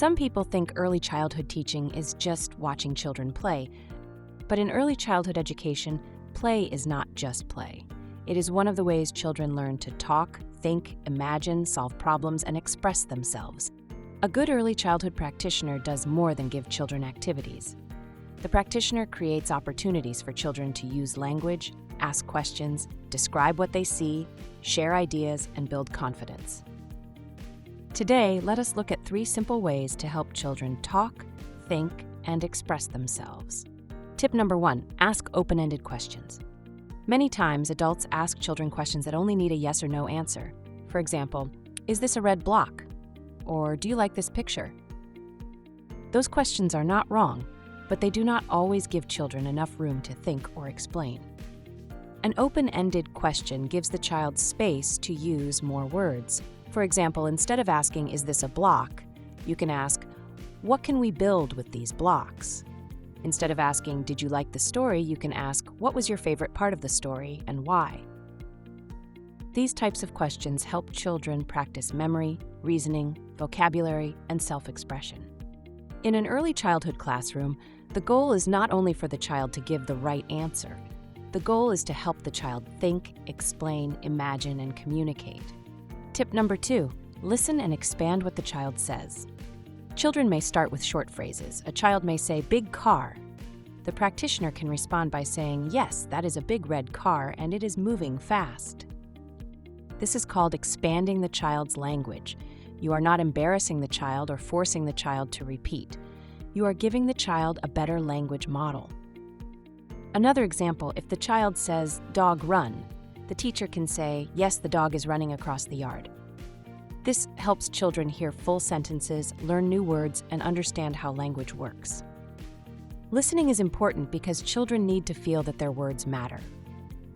Some people think early childhood teaching is just watching children play, but in early childhood education, play is not just play. It is one of the ways children learn to talk, think, imagine, solve problems, and express themselves. A good early childhood practitioner does more than give children activities. The practitioner creates opportunities for children to use language, ask questions, describe what they see, share ideas, and build confidence. Today, let us look at 3 simple ways to help children talk, think, and express themselves. Tip number 1, ask open-ended questions. Many times, adults ask children questions that only need a yes or no answer. For example, is this a red block? Or do you like this picture? Those questions are not wrong, but they do not always give children enough room to think or explain. An open-ended question gives the child space to use more words. For example, instead of asking, is this a block, you can ask, what can we build with these blocks? Instead of asking, did you like the story, you can ask, what was your favorite part of the story and why? These types of questions help children practice memory, reasoning, vocabulary, and self-expression. In an early childhood classroom, the goal is not only for the child to give the right answer. The goal is to help the child think, explain, imagine, and communicate. Tip number 2, listen and expand what the child says. Children may start with short phrases. A child may say, big car. The practitioner can respond by saying, yes, that is a big red car and it is moving fast. This is called expanding the child's language. You are not embarrassing the child or forcing the child to repeat. You are giving the child a better language model. Another example, if the child says, dog run, the teacher can say, yes, the dog is running across the yard. This helps children hear full sentences, learn new words, and understand how language works. Listening is important because children need to feel that their words matter.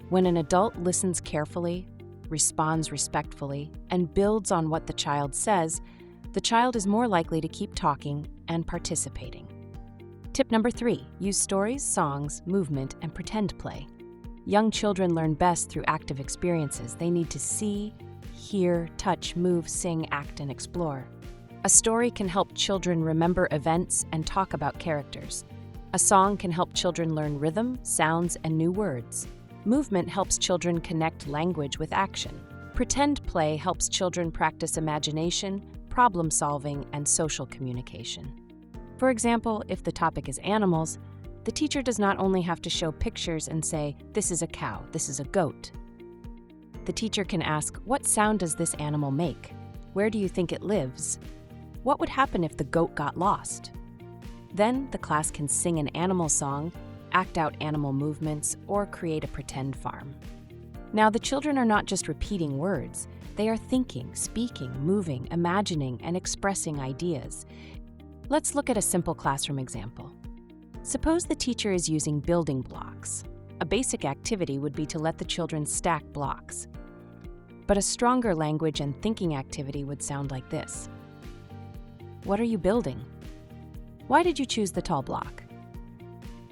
When an adult listens carefully, responds respectfully, and builds on what the child says, the child is more likely to keep talking and participating. Tip number 3, use stories, songs, movement, and pretend play. Young children learn best through active experiences. They need to see, hear, touch, move, sing, act, and explore. A story can help children remember events and talk about characters. A song can help children learn rhythm, sounds, and new words. Movement helps children connect language with action. Pretend play helps children practice imagination, problem solving, and social communication. For example, if the topic is animals, the teacher does not only have to show pictures and say, this is a cow, this is a goat. The teacher can ask, what sound does this animal make? Where do you think it lives? What would happen if the goat got lost? Then the class can sing an animal song, act out animal movements, or create a pretend farm. Now, the children are not just repeating words. They are thinking, speaking, moving, imagining, and expressing ideas. Let's look at a simple classroom example. Suppose the teacher is using building blocks. A basic activity would be to let the children stack blocks. But a stronger language and thinking activity would sound like this. What are you building? Why did you choose the tall block?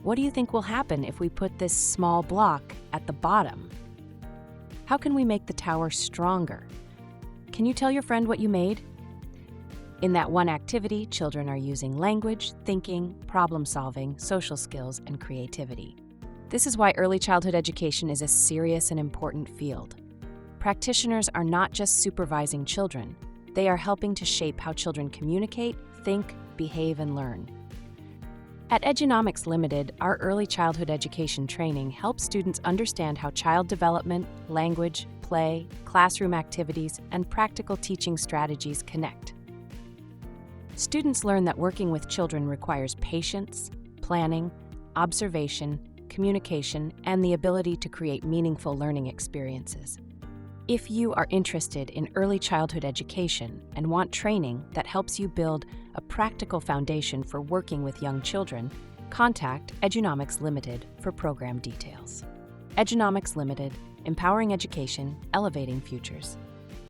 What do you think will happen if we put this small block at the bottom? How can we make the tower stronger? Can you tell your friend what you made? In that one activity, children are using language, thinking, problem solving, social skills, and creativity. This is why early childhood education is a serious and important field. Practitioners are not just supervising children. They are helping to shape how children communicate, think, behave, and learn. At Edunomics Limited, our early childhood education training helps students understand how child development, language, play, classroom activities, and practical teaching strategies connect. Students learn that working with children requires patience, planning, observation, communication, and the ability to create meaningful learning experiences. If you are interested in early childhood education and want training that helps you build a practical foundation for working with young children, contact Edunomics Limited for program details. Edunomics Limited, empowering education, elevating futures.